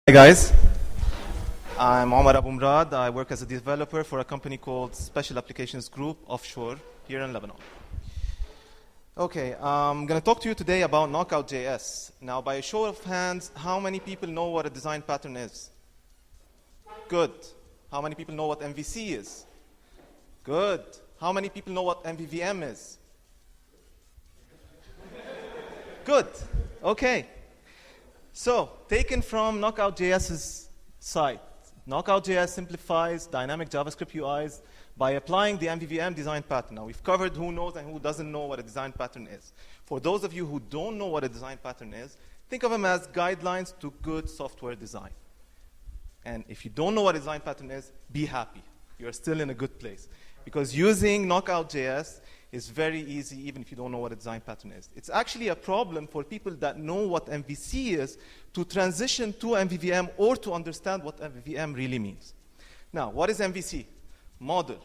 Hi guys, I'm Omar Abou Mrad. I work as a developer for a company called Special Applications Group offshore here in Lebanon. Okay, I'm going to talk to you today about Knockout.js. Now, by a show of hands, how many people know what a design pattern is? Good. How many people know what MVC is? Good. How many people know what MVVM is? Good. Okay. So, taken from Knockout.js's site, Knockout.js simplifies dynamic JavaScript UIs by applying the MVVM design pattern. Now, we've covered who knows and who doesn't know what a design pattern is. For those of you who don't know what a design pattern is, think of them as guidelines to good software design. And if you don't know what a design pattern is, be happy. You're still in a good place. Because using Knockout.js is very easy, even if you don't know what a design pattern is. It's actually a problem for people that know what MVC is to transition to MVVM or to understand what MVVM really means. Now, what is MVC? Model,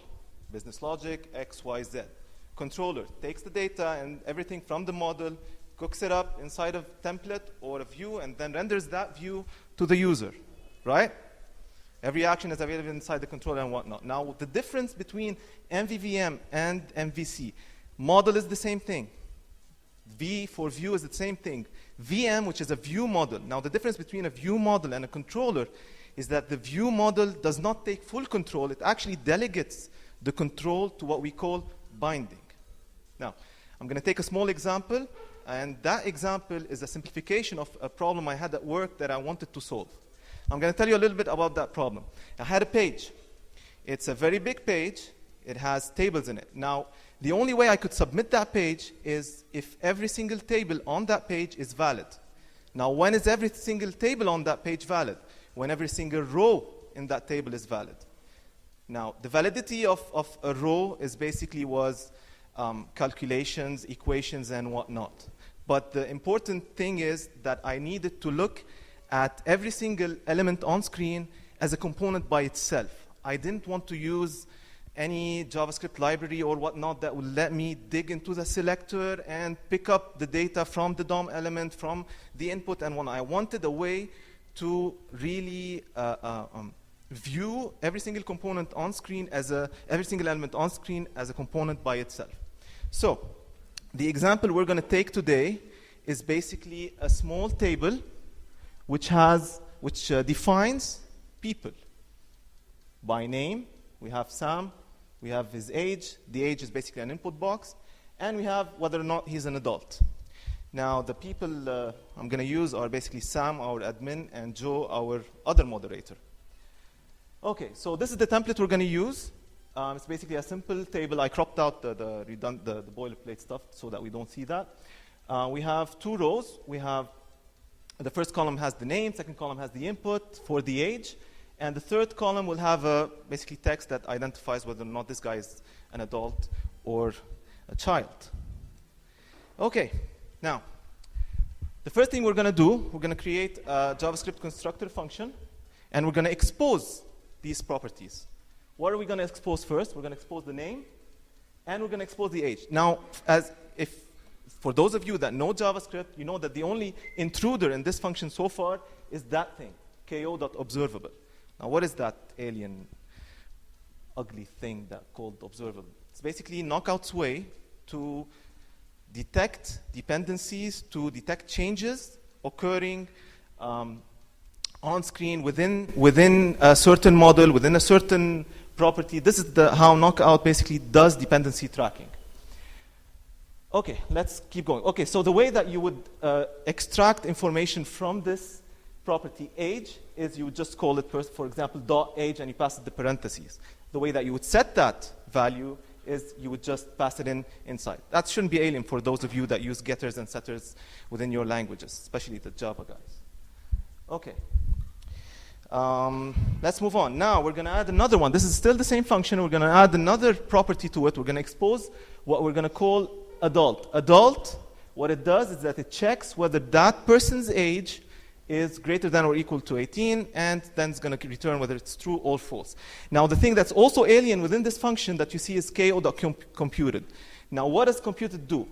business logic, X, Y, Z. Controller takes the data and everything from the model, cooks it up inside of a template or a view, and then renders that view to the user, right? Every action is available inside the controller and whatnot. Now, the difference between MVVM and MVC, model is the same thing. V for view is the same thing. VM, which is a view model. Now, the difference between a view model and a controller is that the view model does not take full control. It actually delegates the control to what we call binding. Now, I'm going to take a small example, and that example is a simplification of a problem I had at work that I wanted to solve. I'm going to tell you a little bit about that problem. I had a page. It's a very big page. It has tables in it. Now, the only way I could submit that page is if every single table on that page is valid. Now, when is every single table on that page valid? When every single row in that table is valid. Now, the validity of a row is basically calculations, equations, and whatnot. But the important thing is that I needed to look at every single element on screen as a component by itself. I didn't want to use any JavaScript library or whatnot that would let me dig into the selector and pick up the data from the DOM element, from the input and whatnot. I wanted a way to really view every single component on screen every single element on screen as a component by itself. So, the example we're going to take today is basically a small table which defines people. By name, we have Sam, we have his age. The age is basically an input box, and we have whether or not he's an adult. Now, the people I'm going to use are basically Sam, our admin, and Joe, our other moderator. Okay, so this is the template we're going to use. It's basically a simple table. I cropped out the boilerplate stuff so that we don't see that. We have two rows. We have the first column has the name, second column has the input for the age, and the third column will have basically text that identifies whether or not this guy is an adult or a child. Okay, now, the first thing we're going to do, we're going to create a JavaScript constructor function, and we're going to expose these properties. What are we going to expose first? We're going to expose the name, and we're going to expose the age. Now, for those of you that know JavaScript, you know that the only intruder in this function so far is that thing, ko.observable. Now, what is that alien, ugly thing called observable? It's basically Knockout's way to detect dependencies, to detect changes occurring on screen within a certain model, within a certain property. This is how Knockout basically does dependency tracking. Okay, let's keep going. Okay, so the way that you would extract information from this property age is you would just call it, for example, .age, and you pass it the parentheses. The way that you would set that value is you would just pass it inside. That shouldn't be alien for those of you that use getters and setters within your languages, especially the Java guys. Okay. Let's move on. Now, we're going to add another one. This is still the same function. We're going to add another property to it. We're going to expose what we're going to call adult. Adult, what it does is that it checks whether that person's age is greater than or equal to 18, and then it's going to return whether it's true or false. Now, the thing that's also alien within this function that you see is ko.computed. Now, what does computed do?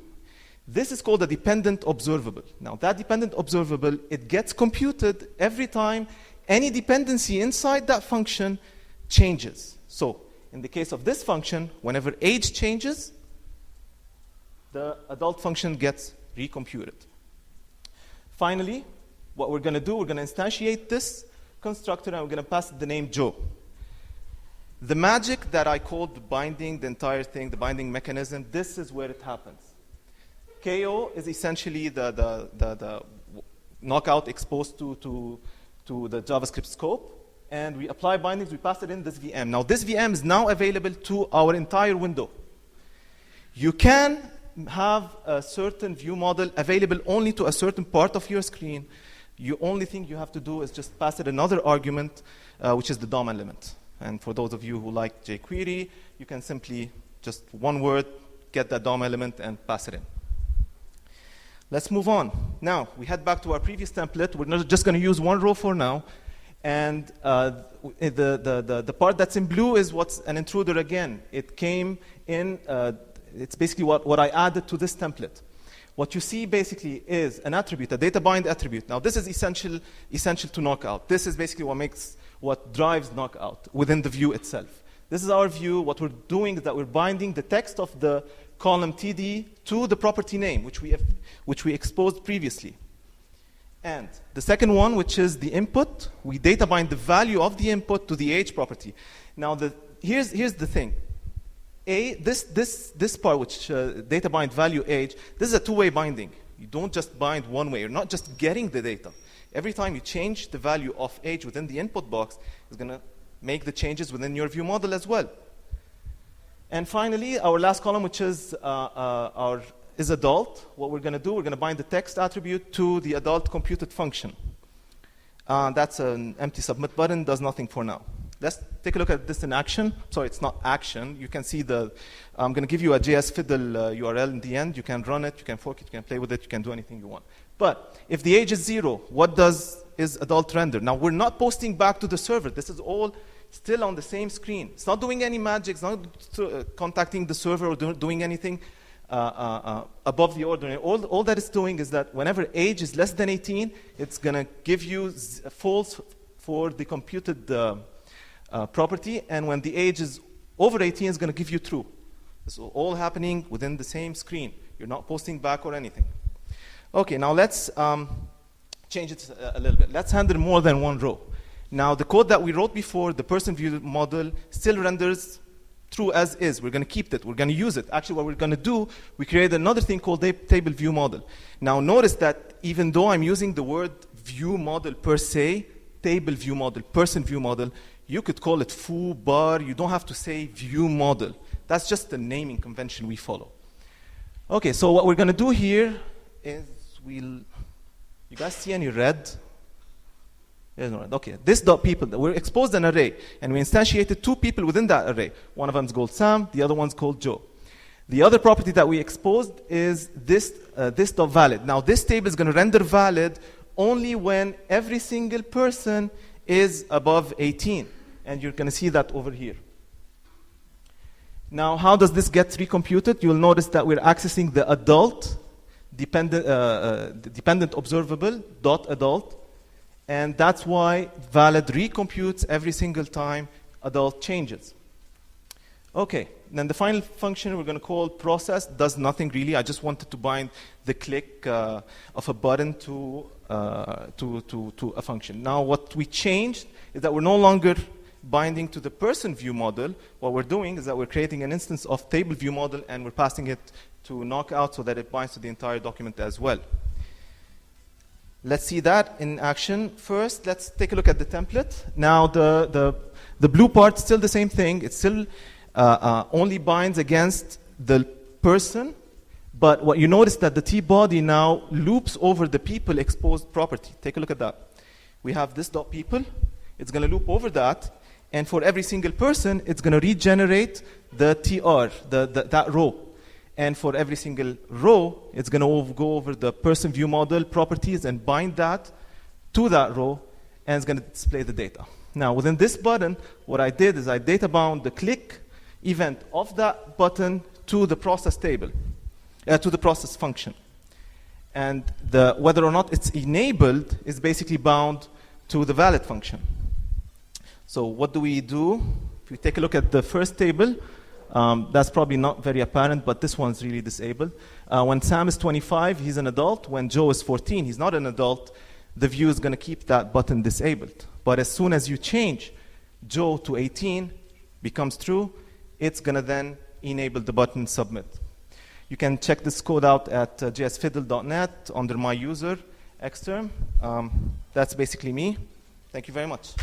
This is called a dependent observable. Now, that dependent observable, it gets computed every time any dependency inside that function changes. So in the case of this function, whenever age changes, the adult function gets recomputed. Finally, what we're going to do, we're going to instantiate this constructor, and we're going to pass it the name Joe. The magic that I called the binding, the entire thing, the binding mechanism, this is where it happens. KO is essentially the knockout exposed to the JavaScript scope, and we apply bindings, we pass it in this VM. Now this VM is now available to our entire window. You can have a certain view model available only to a certain part of your screen. The only thing you have to do is just pass it another argument, which is the DOM element. And for those of you who like jQuery, you can simply just one word, get that DOM element and pass it in. Let's move on. Now, we head back to our previous template. We're not just going to use one row for now. And the part that's in blue is what's an intruder again. It came in, it's basically what I added to this template. What you see basically is an attribute, a data bind attribute. Now, this is essential to Knockout. This is basically what drives Knockout within the view itself. This is our view. What we're doing is that we're binding the text of the column TD to the property name, which we exposed previously. And the second one, which is the input, we data bind the value of the input to the age property. Now, here's the thing. This part, which data bind value age, this is a two-way binding. You don't just bind one way. You're not just getting the data. Every time you change the value of age within the input box, it's going to make the changes within your view model as well. And finally, our last column, which is adult. What we're going to do, we're going to bind the text attribute to the adult computed function. That's an empty submit button, does nothing for now. Let's take a look at this in action. Sorry, it's not action. You can see I'm going to give you a JS fiddle URL in the end. You can run it, you can fork it, you can play with it, you can do anything you want. But if the age is 0, what is adult render? Now, we're not posting back to the server. This is all still on the same screen. It's not doing any magic. It's not contacting the server or doing anything above the ordinary. All that it's doing is that whenever age is less than 18, it's going to give you false for the computed property, and when the age is over 18, it's going to give you true. This is all happening within the same screen. You're not posting back or anything. Okay, now let's change it a little bit. Let's handle more than one row. Now, the code that we wrote before, the person view model, still renders true as is. We're going to keep it. We're going to use it. Actually, what we're going to do, we create another thing called table view model. Now, notice that even though I'm using the word view model per se, table view model, person view model, you could call it foo, bar. You don't have to say view model. That's just the naming convention we follow. Okay, so what we're going to do here is you guys see any red? There's no red. Okay, this dot people, we exposed an array, and we instantiated two people within that array. One of them is called Sam, the other one's called Joe. The other property that we exposed is this dot valid. Now, this table is going to render valid only when every single person is above 18. And you're going to see that over here. Now, how does this get recomputed? You'll notice that we're accessing the adult dependent observable dot adult, and that's why valid recomputes every single time adult changes. Okay, then the final function we're going to call process does nothing really. I just wanted to bind the click of a button to a function. Now, what we changed is that we're no longer binding to the person view model. What we're doing is that we're creating an instance of table view model, and we're passing it to Knockout so that it binds to the entire document as well. Let's see that in action. First, let's take a look at the template. Now, the blue part is still the same thing. It still only binds against the person, but what you notice that the T-body now loops over the people exposed property. Take a look at that. We have this dot people. It's going to loop over that, and for every single person, it's going to regenerate the TR, that row. And for every single row, it's going to go over the person view model properties and bind that to that row, and it's going to display the data. Now, within this button, what I did is I data bound the click event of that button to the process table, to the process function. And whether or not it's enabled is basically bound to the valid function. So what do we do? If we take a look at the first table, that's probably not very apparent, but this one's really disabled. When Sam is 25, he's an adult. When Joe is 14, he's not an adult. The view is going to keep that button disabled. But as soon as you change Joe to 18, becomes true, it's going to then enable the button submit. You can check this code out at jsfiddle.net under my user, xterm. That's basically me. Thank you very much.